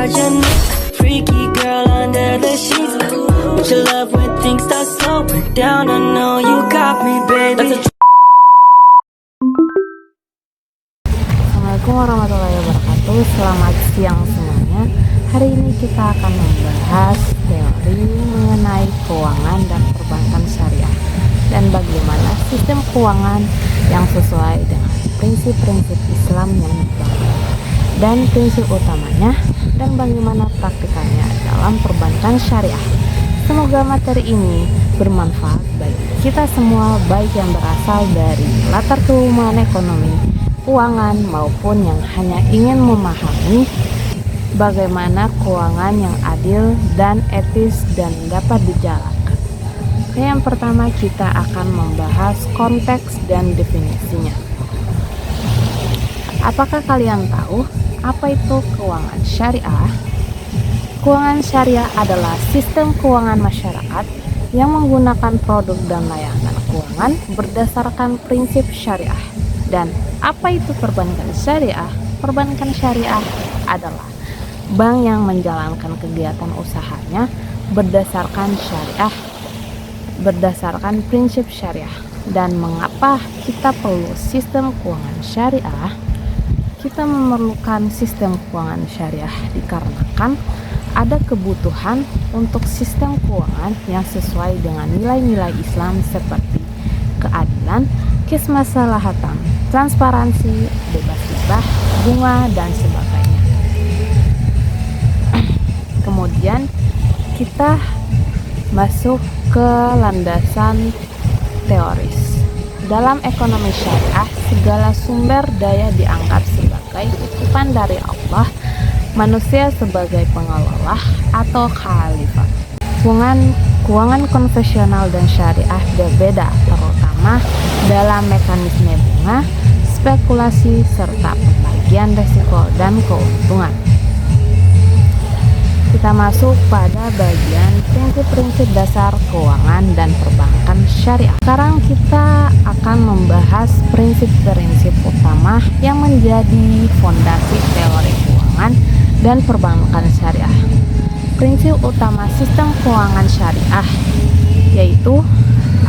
version. Freaky girl under the sheets. But you love when things start slowing down. I know you got me, baby. Assalamualaikum warahmatullahi wabarakatuh. Selamat siang semuanya. Hari ini kita akan membahas teori mengenai keuangan dan perbankan syariah dan bagaimana sistem keuangan yang sesuai dengan prinsip-prinsip Islam yang dibangun dan prinsip utamanya dan bagaimana praktikannya dalam perbankan syariah. Semoga materi ini bermanfaat bagi kita semua, baik yang berasal dari latar keumuman ekonomi, keuangan, maupun yang hanya ingin memahami bagaimana keuangan yang adil dan etis dan dapat dijalankan. Yang pertama, kita akan membahas konteks dan definisinya. Apakah kalian tahu apa itu keuangan syariah? Keuangan syariah adalah sistem keuangan masyarakat yang menggunakan produk dan layanan keuangan berdasarkan prinsip syariah. Dan apa itu perbankan syariah? Perbankan syariah adalah bank yang menjalankan kegiatan usahanya berdasarkan syariah, berdasarkan prinsip syariah. Dan mengapa kita perlu sistem keuangan syariah? Kita memerlukan sistem keuangan syariah dikarenakan ada kebutuhan untuk sistem keuangan yang sesuai dengan nilai-nilai Islam seperti keadilan, kesmaslahatan, transparansi, bebas riba, bunga, dan sebagainya. Kemudian kita masuk ke landasan teoris. Dalam ekonomi syariah, segala sumber daya dianggap sebagai titipan dari Allah, manusia sebagai pengelola atau khalifah. Keuangan konvensional dan syariah berbeda, terutama dalam mekanisme bunga, spekulasi, serta pembagian risiko dan keuntungan. Kita masuk pada bagian prinsip-prinsip dasar keuangan dan perbankan syariah. Sekarang kita akan membahas prinsip-prinsip utama yang menjadi fondasi teori keuangan dan perbankan syariah. Prinsip utama sistem keuangan syariah yaitu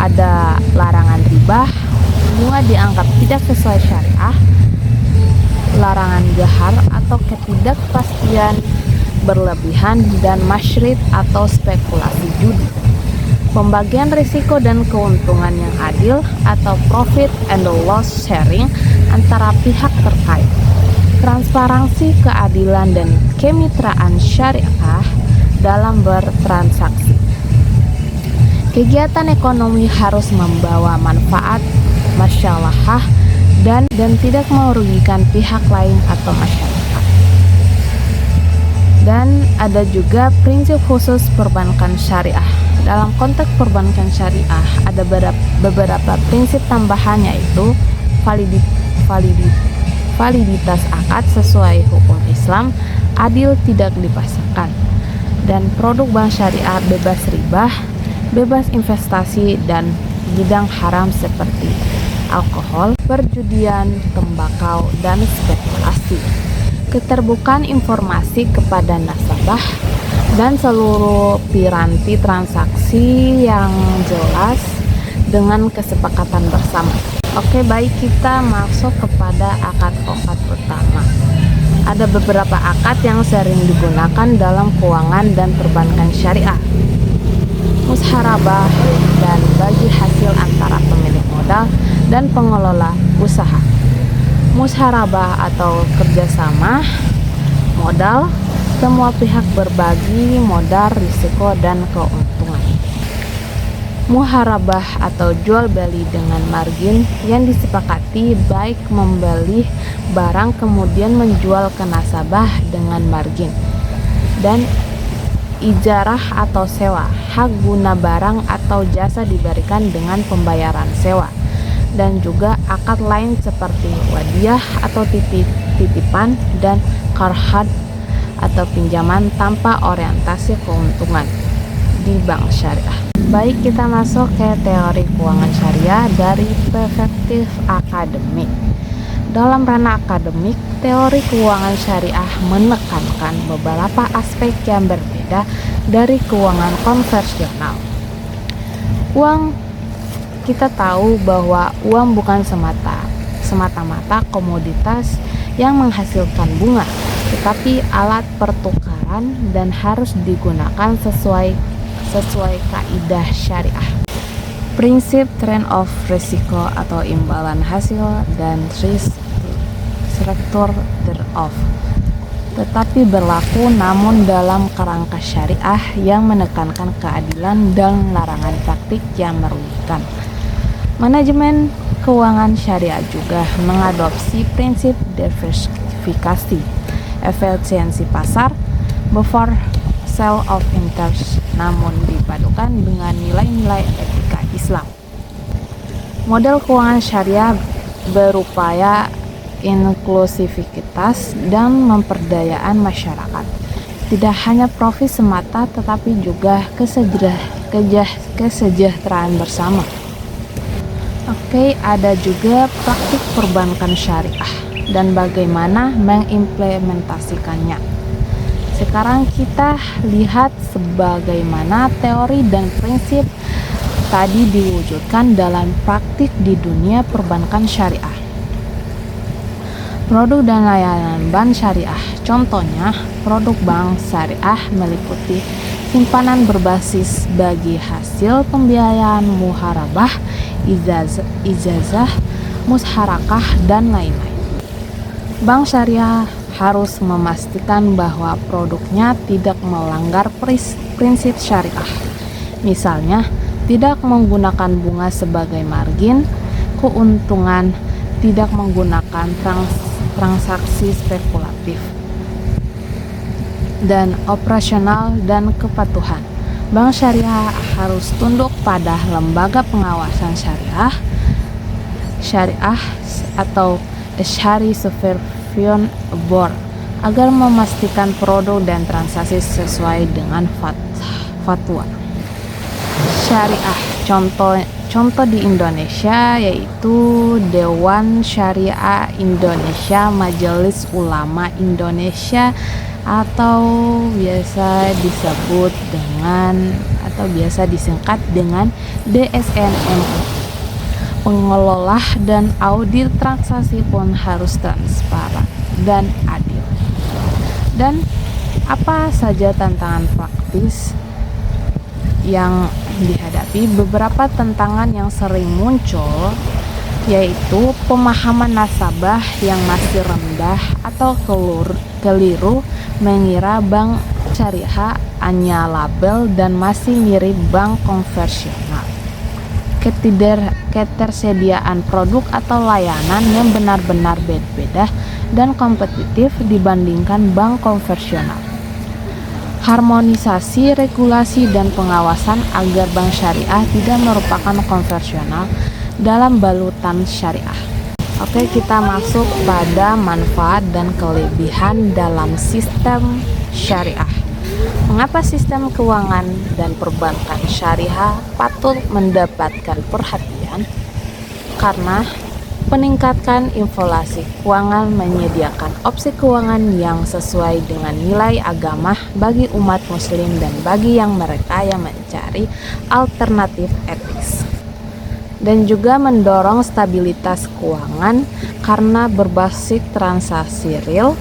ada larangan riba, bunga dianggap tidak sesuai syariah, larangan gahar atau ketidakpastian berlebihan, dan masyrid atau spekulasi judi. Pembagian risiko dan keuntungan yang adil atau profit and loss sharing antara pihak terkait. Transparansi, keadilan, dan kemitraan syariah dalam bertransaksi. Kegiatan ekonomi harus membawa manfaat, maslahah, dan tidak merugikan pihak lain atau masyarakat. Dan ada juga prinsip khusus perbankan syariah. Dalam konteks perbankan syariah ada beberapa prinsip tambahan, yaitu validitas akad sesuai hukum Islam, adil, tidak dipaksakan, dan produk bank syariah bebas riba, bebas investasi dan bidang haram seperti alkohol, perjudian, tembakau, dan spekulasi. Keterbukaan informasi kepada nasabah dan seluruh piranti transaksi yang jelas dengan kesepakatan bersama. Oke, baik, kita masuk kepada akad-akad utama. Ada beberapa akad yang sering digunakan dalam keuangan dan perbankan syariah. Musharabah dan bagi hasil antara pemilik modal dan pengelola usaha. Musharabah atau kerjasama modal, semua pihak berbagi modal, risiko, dan keuntungan. Muharabah atau jual beli dengan margin yang disepakati, baik membeli barang kemudian menjual ke nasabah dengan margin. Dan ijarah atau sewa, hak guna barang atau jasa diberikan dengan pembayaran sewa. Dan juga akad lain seperti wadiah atau titipan dan karhad atau pinjaman tanpa orientasi keuntungan di bank syariah. Baik, kita masuk ke teori keuangan syariah dari perspektif akademik. Dalam ranah akademik, teori keuangan syariah menekankan beberapa aspek yang berbeda dari keuangan konvensional. Kita tahu bahwa uang bukan semata-mata komoditas yang menghasilkan bunga, tetapi alat pertukaran dan harus digunakan sesuai kaidah syariah. Prinsip trend of risiko atau imbalan hasil dan risk structure thereof tetapi berlaku namun dalam kerangka syariah yang menekankan keadilan dan larangan praktik yang merugikan. Manajemen keuangan syariah juga mengadopsi prinsip diversifikasi, efisiensi pasar, buffer sale of interest, namun dipadukan dengan nilai-nilai etika Islam. Model keuangan syariah berupaya inklusivitas dan memperdayaan masyarakat. Tidak hanya profit semata tetapi juga kesejahteraan bersama. Oke, ada juga praktik perbankan syariah dan bagaimana mengimplementasikannya. Sekarang kita lihat sebagaimana teori dan prinsip tadi diwujudkan dalam praktik di dunia perbankan syariah. Produk dan layanan bank syariah. Contohnya, produk bank syariah meliputi simpanan berbasis bagi hasil pembiayaan muharabah, ijazah, musyarakah, dan lain-lain. Bank syariah harus memastikan bahwa produknya tidak melanggar prinsip syariah. Misalnya, tidak menggunakan bunga sebagai margin, keuntungan, tidak menggunakan transaksi spekulatif, dan operasional dan kepatuhan. Bank syariah harus tunduk pada lembaga pengawasan syariah atau Shari Supervision Board agar memastikan produk dan transaksi sesuai dengan fatwa syariah. Contoh di Indonesia yaitu Dewan Syariah Indonesia, Majelis Ulama Indonesia, atau biasa disingkat dengan DSN MUI. Pengelola dan audit transaksi pun harus transparan dan adil. Dan apa saja tantangan praktis yang dihadapi? Beberapa tantangan yang sering muncul yaitu pemahaman nasabah yang masih rendah atau keliru mengira bank syariah hanya label dan masih mirip bank konvensional. Ketersediaan produk atau layanan yang benar-benar berbeda dan kompetitif dibandingkan bank konvensional. Harmonisasi regulasi dan pengawasan agar bank syariah tidak merupakan konvensional dalam balutan syariah. Oke, kita masuk pada manfaat dan kelebihan dalam sistem syariah. Mengapa sistem keuangan dan perbankan syariah patut mendapatkan perhatian? Karena meningkatkan inflasi keuangan, menyediakan opsi keuangan yang sesuai dengan nilai agama bagi umat muslim dan bagi mereka yang mencari alternatif etis. Dan juga mendorong stabilitas keuangan karena berbasis transaksi real,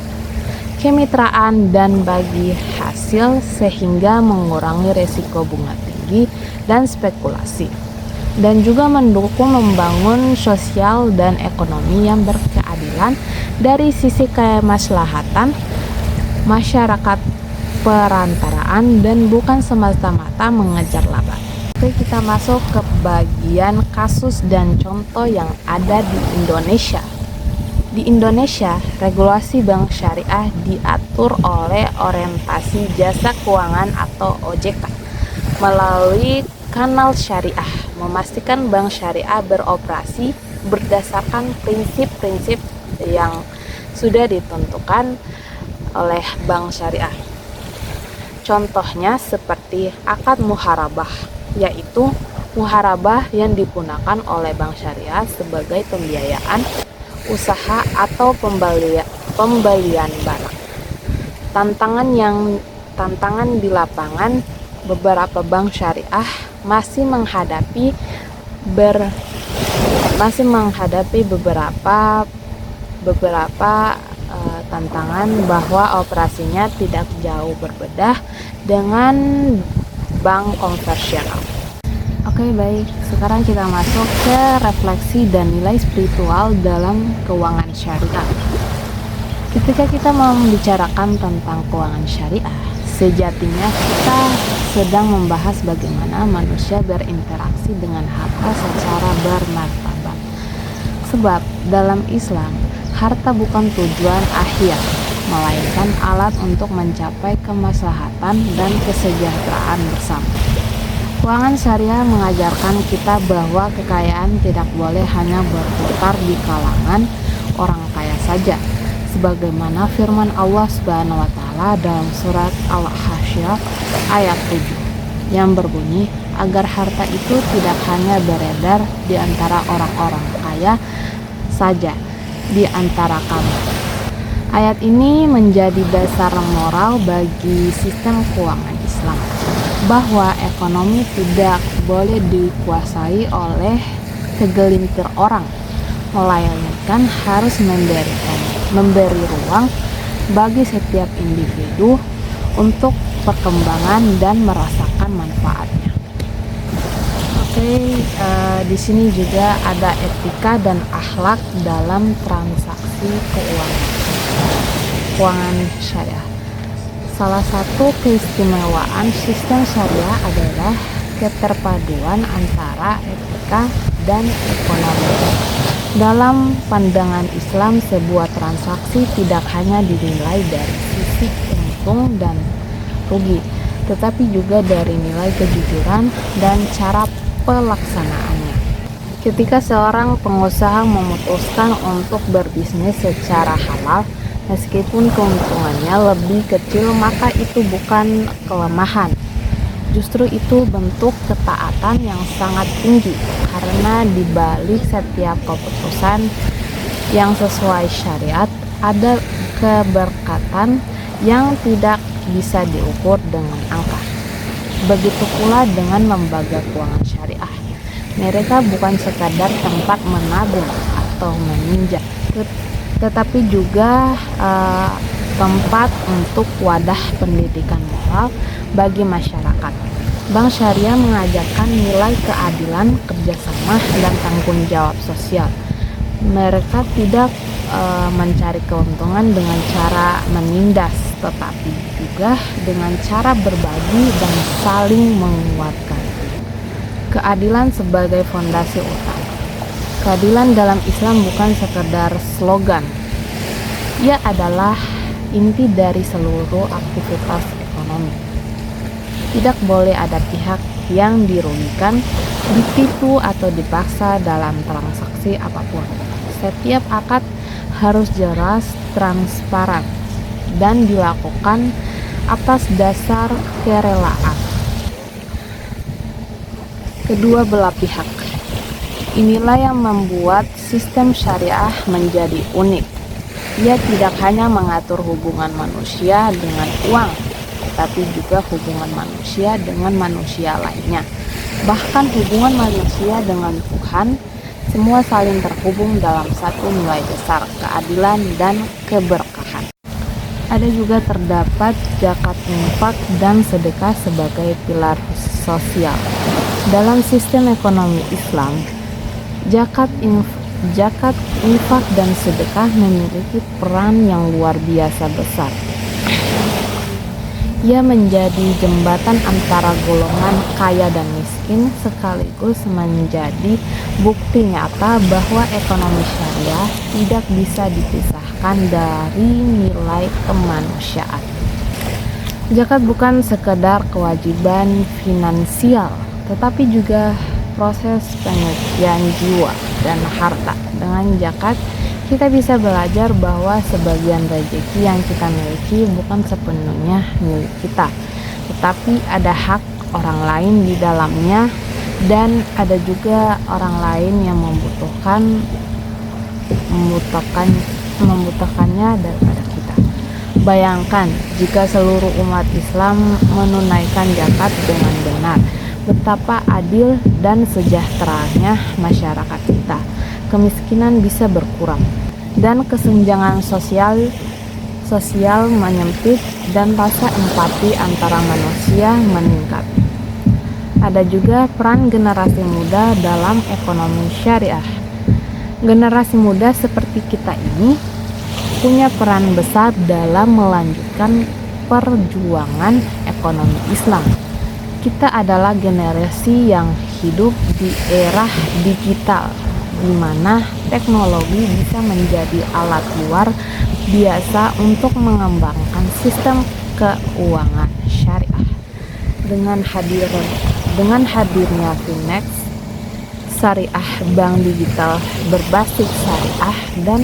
kemitraan, dan bagi hasil sehingga mengurangi risiko bunga tinggi dan spekulasi. Dan juga mendukung membangun sosial dan ekonomi yang berkeadilan dari sisi kemaslahatan masyarakat perantaraan dan bukan semata-mata mengejar laba. Oke, kita masuk ke bagian kasus dan contoh yang ada di Indonesia. Di Indonesia, regulasi bank syariah diatur oleh Orientasi Jasa Keuangan atau OJK melalui kanal syariah, memastikan bank syariah beroperasi berdasarkan prinsip-prinsip yang sudah ditentukan oleh bank syariah. Contohnya seperti akad muharabah, yaitu muharabah yang digunakan oleh bank syariah sebagai pembiayaan usaha atau pembelian barang. Tantangan di lapangan, beberapa bank syariah masih menghadapi beberapa tantangan bahwa operasinya tidak jauh berbeda dengan bank konvensional. Oke, baik. Sekarang kita masuk ke refleksi dan nilai spiritual dalam keuangan syariah. Ketika kita membicarakan tentang keuangan syariah, sejatinya kita sedang membahas bagaimana manusia berinteraksi dengan harta secara bermartabat. Sebab dalam Islam, harta bukan tujuan akhir, melainkan alat untuk mencapai kemaslahatan dan kesejahteraan bersama. Keuangan syariah mengajarkan kita bahwa kekayaan tidak boleh hanya berputar di kalangan orang kaya saja, sebagaimana firman Allah Subhanahu wa taala dalam surat Al-Hasyr ayat 7 yang berbunyi, agar harta itu tidak hanya beredar di antara orang-orang kaya saja di antara kamu. Ayat ini menjadi dasar moral bagi sistem keuangan Islam, bahwa ekonomi tidak boleh dikuasai oleh segelintir orang, melainkan harus memberi ruang bagi setiap individu untuk perkembangan dan merasakan manfaatnya. Oke, di sini juga ada etika dan akhlak dalam transaksi keuangan syariah. Salah satu keistimewaan sistem syariah adalah keterpaduan antara etika dan ekonomi. Dalam pandangan Islam, sebuah transaksi tidak hanya dinilai dari sisi untung dan rugi, tetapi juga dari nilai kejujuran dan cara pelaksanaannya. Ketika seorang pengusaha memutuskan untuk berbisnis secara halal, meskipun keuntungannya lebih kecil, maka itu bukan kelemahan. Justru itu bentuk ketaatan yang sangat tinggi, karena di balik setiap keputusan yang sesuai syariat ada keberkatan yang tidak bisa diukur dengan angka. Begitu pula dengan lembaga keuangan syariah. Mereka bukan sekadar tempat menabung atau meminjam, tetapi juga tempat untuk wadah pendidikan moral bagi masyarakat. Bank syariah mengajarkan nilai keadilan, kerjasama, dan tanggung jawab sosial. Mereka tidak mencari keuntungan dengan cara menindas, tetapi juga dengan cara berbagi dan saling menguatkan. Keadilan sebagai fondasi utama. Keadilan dalam Islam bukan sekedar slogan. Ia adalah inti dari seluruh aktivitas ekonomi. Tidak boleh ada pihak yang dirugikan, ditipu atau dipaksa dalam transaksi apapun. Setiap akad harus jelas, transparan, dan dilakukan atas dasar kerelaan kedua belah pihak. Inilah yang membuat sistem syariah menjadi unik. Ia tidak hanya mengatur hubungan manusia dengan uang, tetapi juga hubungan manusia dengan manusia lainnya. Bahkan hubungan manusia dengan Tuhan, semua saling terhubung dalam satu nilai besar, keadilan dan keberkahan. Ada juga terdapat zakat, infak, dan sedekah sebagai pilar sosial. Dalam sistem ekonomi Islam, zakat, infak, dan sedekah memiliki peran yang luar biasa besar. Ia menjadi jembatan antara golongan kaya dan miskin, sekaligus menjadi bukti nyata bahwa ekonomi syariah tidak bisa dipisahkan dari nilai kemanusiaan. Zakat bukan sekedar kewajiban finansial, tetapi juga proses penyucian jiwa dan harta. Dengan zakat, kita bisa belajar bahwa sebagian rezeki yang kita miliki bukan sepenuhnya milik kita, tetapi ada hak orang lain di dalamnya, dan ada juga orang lain yang membutuhkan membutuhkannya daripada kita. Bayangkan jika seluruh umat Islam menunaikan zakat dengan benar, betapa adil dan sejahteranya masyarakat kita. Kemiskinan bisa berkurang dan kesenjangan sosial menyempit dan rasa empati antara manusia meningkat. Ada juga peran generasi muda dalam ekonomi syariah. Generasi muda seperti kita ini punya peran besar dalam melanjutkan perjuangan ekonomi Islam. Kita adalah generasi yang hidup di era digital, di mana teknologi bisa menjadi alat luar biasa untuk mengembangkan sistem keuangan syariah. Dengan hadirnya Finex, syariah bank digital berbasis syariah, dan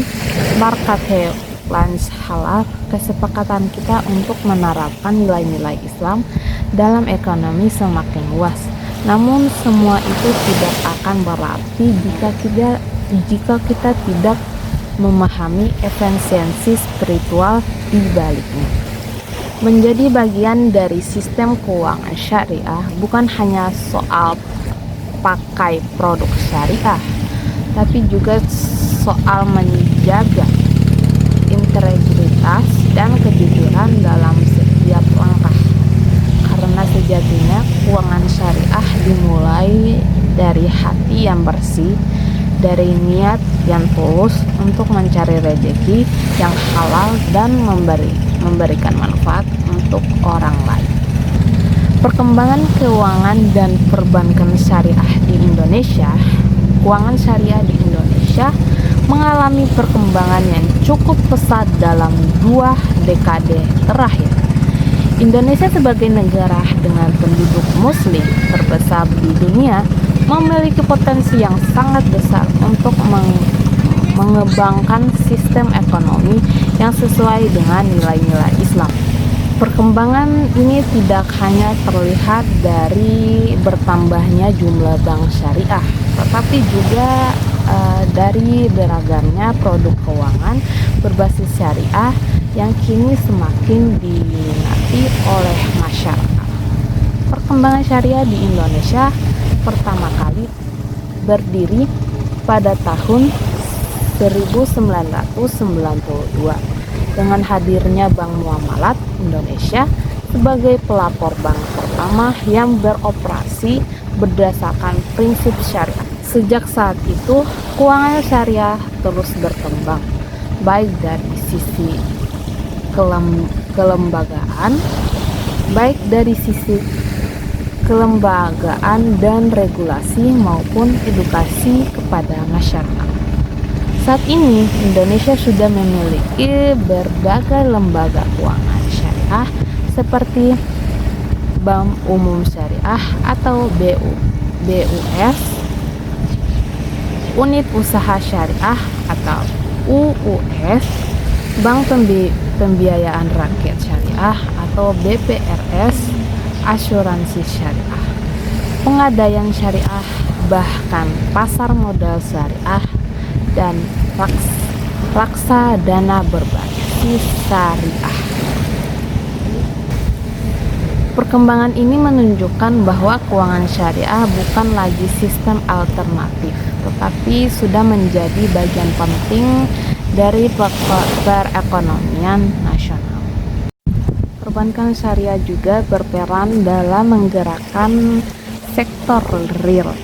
marketplace halal, kesepakatan kita untuk menerapkan nilai-nilai Islam dalam ekonomi semakin luas. Namun semua itu tidak akan berarti jika kita tidak memahami esensi spiritual di baliknya. Menjadi bagian dari sistem keuangan syariah bukan hanya soal pakai produk syariah, tapi juga soal menjaga integritas dan kejujuran dalam setiap langkah. Karena sejatinya keuangan syariah dimulai dari hati yang bersih, dari niat yang tulus untuk mencari rezeki yang halal dan memberikan manfaat untuk orang lain. Perkembangan keuangan dan perbankan syariah di Indonesia. Keuangan syariah di Indonesia mengalami perkembangan yang cukup pesat dalam 2 dekade terakhir. Indonesia sebagai negara dengan penduduk muslim terbesar di dunia memiliki potensi yang sangat besar untuk mengembangkan sistem ekonomi yang sesuai dengan nilai-nilai Islam. Perkembangan ini tidak hanya terlihat dari bertambahnya jumlah bank syariah, tetapi juga dari beragamnya produk keuangan berbasis syariah yang kini semakin diminati oleh masyarakat. Perkembangan syariah di Indonesia pertama kali berdiri pada tahun 1992 dengan hadirnya Bank Muamalat Indonesia sebagai pelapor bank pertama yang beroperasi berdasarkan prinsip syariah. Sejak saat itu, keuangan syariah terus berkembang, baik dari sisi kelembagaan dan regulasi maupun edukasi kepada masyarakat. Saat ini, Indonesia sudah memiliki berbagai lembaga keuangan syariah seperti Bank Umum Syariah atau BUS, Unit Usaha Syariah atau UUS, Bank Pembiayaan Rakyat Syariah atau BPRS, asuransi syariah, pengadaian syariah, bahkan pasar modal syariah, dan reksadana berbasis syariah. Perkembangan ini menunjukkan bahwa keuangan syariah bukan lagi sistem alternatif, tetapi sudah menjadi bagian penting dari perekonomian nasional. Perbankan syariah juga berperan dalam menggerakkan sektor real.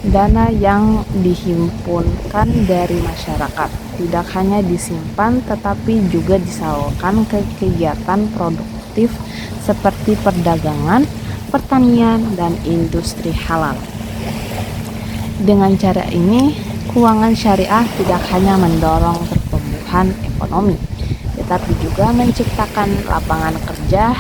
Dana yang dihimpunkan dari masyarakat tidak hanya disimpan tetapi juga disalurkan ke kegiatan produktif seperti perdagangan, pertanian, dan industri halal. Dengan cara ini, keuangan syariah tidak hanya mendorong pertumbuhan ekonomi, tetapi juga menciptakan lapangan kerja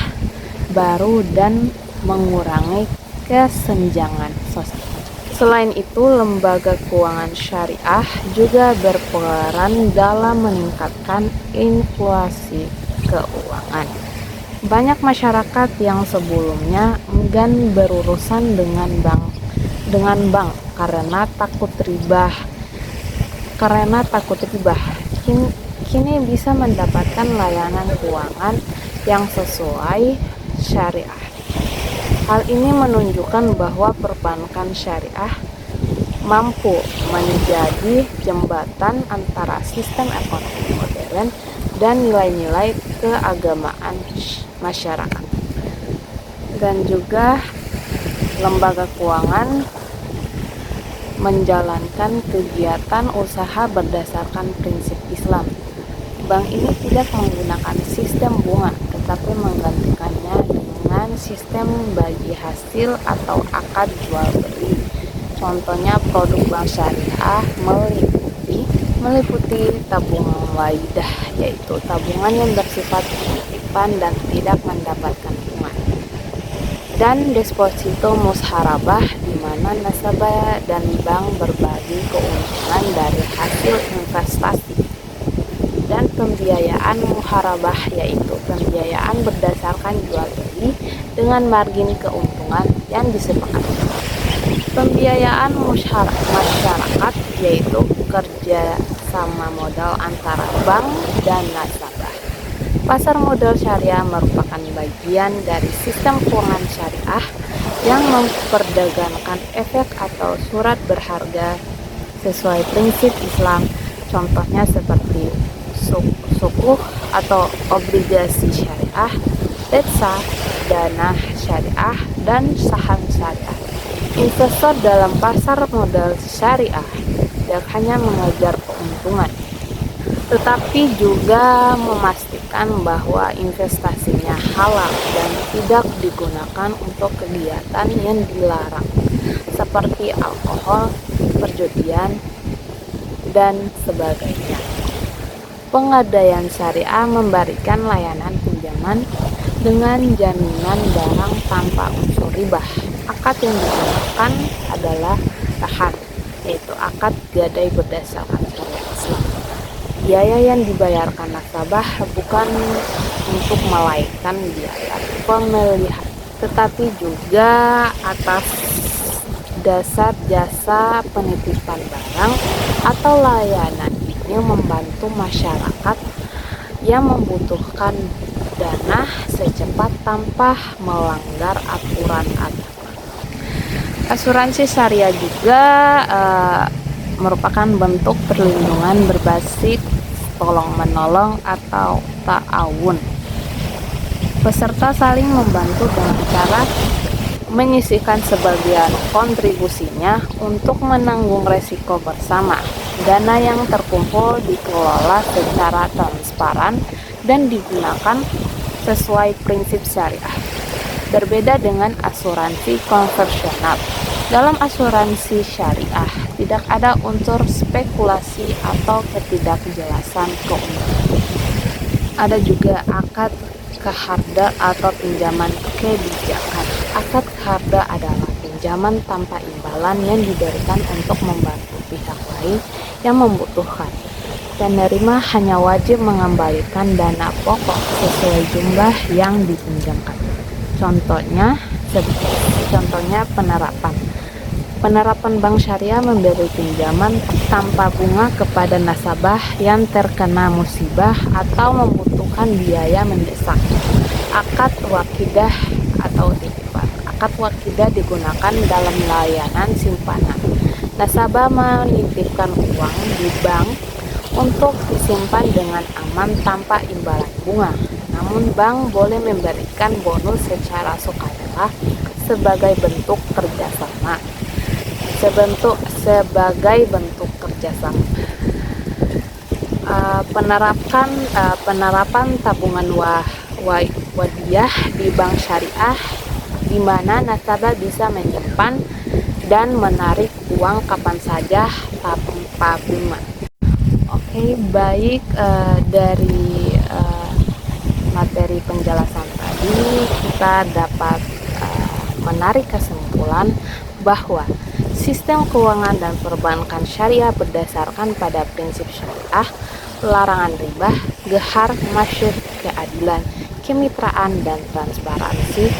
baru dan mengurangi kesenjangan sosial. Selain itu, lembaga keuangan syariah juga berperan dalam meningkatkan inklusi keuangan. Banyak masyarakat yang sebelumnya enggan berurusan dengan bank karena takut riba, karena takut ribah, kini bisa mendapatkan layanan keuangan yang sesuai syariah. Hal ini menunjukkan bahwa perbankan syariah mampu menjadi jembatan antara sistem ekonomi modern dan nilai-nilai keagamaan masyarakat. Dan juga lembaga keuangan menjalankan kegiatan usaha berdasarkan prinsip Islam. Bank ini tidak menggunakan sistem bunga, tetapi menggantikannya dengan sistem bagi hasil atau akad jual beli. Contohnya produk bank syariah meliputi tabungan waidah, yaitu tabungan yang bersifat titipan dan tidak mendapatkan bunga, dan deposito musharabah, di mana nasabah dan bank berbagi keuntungan dari hasil investasi, dan pembiayaan muharabah, yaitu pembiayaan berdasarkan jual beli dengan margin keuntungan yang disepakati. Pembiayaan masyarakat, yaitu kerja sama modal antara bank dan nasabah. Pasar modal syariah merupakan bagian dari sistem keuangan syariah yang memperdagangkan efek atau surat berharga sesuai prinsip Islam. Contohnya seperti sukuk atau obligasi syariah, reksa, dana syariah, dan saham syariah. Investor dalam pasar modal syariah tidak hanya mengejar keuntungan, tetapi juga memastikan bahwa investasinya halal dan tidak digunakan untuk kegiatan yang dilarang seperti alkohol, perjudian, dan sebagainya. Penggadaian syariah memberikan layanan pinjaman dengan jaminan barang tanpa unsur riba. Akad yang digunakan adalah rahan, yaitu akad gadai berdasarkan syariat Islam. Biaya yang dibayarkan nasabah bukan untuk menaikkan biaya pemeliharaan, tetapi juga atas dasar jasa penitipan barang atau layanan ini membantu masyarakat yang membutuhkan dana secepat tanpa melanggar aturan agama. Asuransi syariah juga merupakan bentuk perlindungan berbasis tolong-menolong atau ta'awun. Peserta saling membantu dengan cara menyisihkan sebagian kontribusinya untuk menanggung resiko bersama. Dana yang terkumpul dikelola secara transparan dan digunakan sesuai prinsip syariah. Berbeda dengan asuransi konvensional. Dalam asuransi syariah, tidak ada unsur spekulasi atau ketidakjelasan keuntungan. Ada juga akad keharda atau pinjaman kebijakan. Akad keharda adalah pinjaman tanpa imbalan yang diberikan untuk membantu pihak lain yang membutuhkan. Penerima hanya wajib mengembalikan dana pokok sesuai jumlah yang dipinjamkan. Contohnya penerapan bank syariah memberi pinjaman tanpa bunga kepada nasabah yang terkena musibah atau membutuhkan biaya mendesak. Akad wakidah atau titipan. Akad wakidah digunakan dalam layanan simpanan. Nasabah menitipkan uang di bank untuk disimpan dengan aman tanpa imbalan bunga. Namun bank boleh memberikan bonus secara sukarela sebagai bentuk kerjasama. Penerapan tabungan wadiyah di bank syariah, di mana nasabah bisa menyimpan dan menarik uang kapan saja tanpa bunga. Oke, baik, dari materi penjelasan tadi kita dapat menarik kesimpulan bahwa sistem keuangan dan perbankan syariah berdasarkan pada prinsip syariah, larangan riba, gehar, masyhur, keadilan, kemitraan, dan transparansi.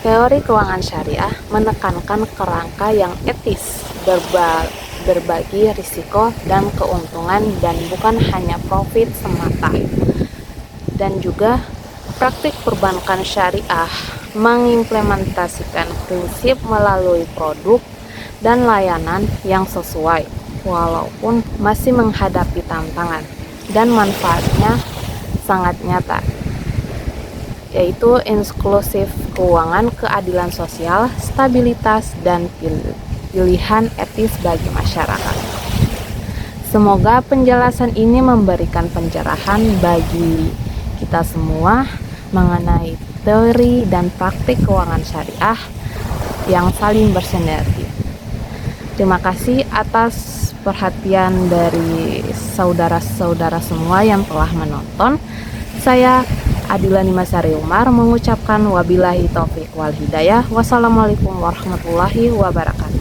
Teori keuangan syariah menekankan kerangka yang etis, berbagi risiko dan keuntungan dan bukan hanya profit semata. Dan juga praktik perbankan syariah mengimplementasikan prinsip melalui produk dan layanan yang sesuai, walaupun masih menghadapi tantangan dan manfaatnya sangat nyata, yaitu inklusif keuangan, keadilan sosial, stabilitas, dan pilihan etis bagi masyarakat. Semoga penjelasan ini memberikan pencerahan bagi kita semua mengenai teori dan praktik keuangan syariah yang saling bersinergi. Terima kasih atas perhatian dari saudara-saudara semua yang telah menonton. Saya Adila Nimasari Umar mengucapkan wabillahi taufiq wal hidayah. Wassalamualaikum warahmatullahi wabarakatuh.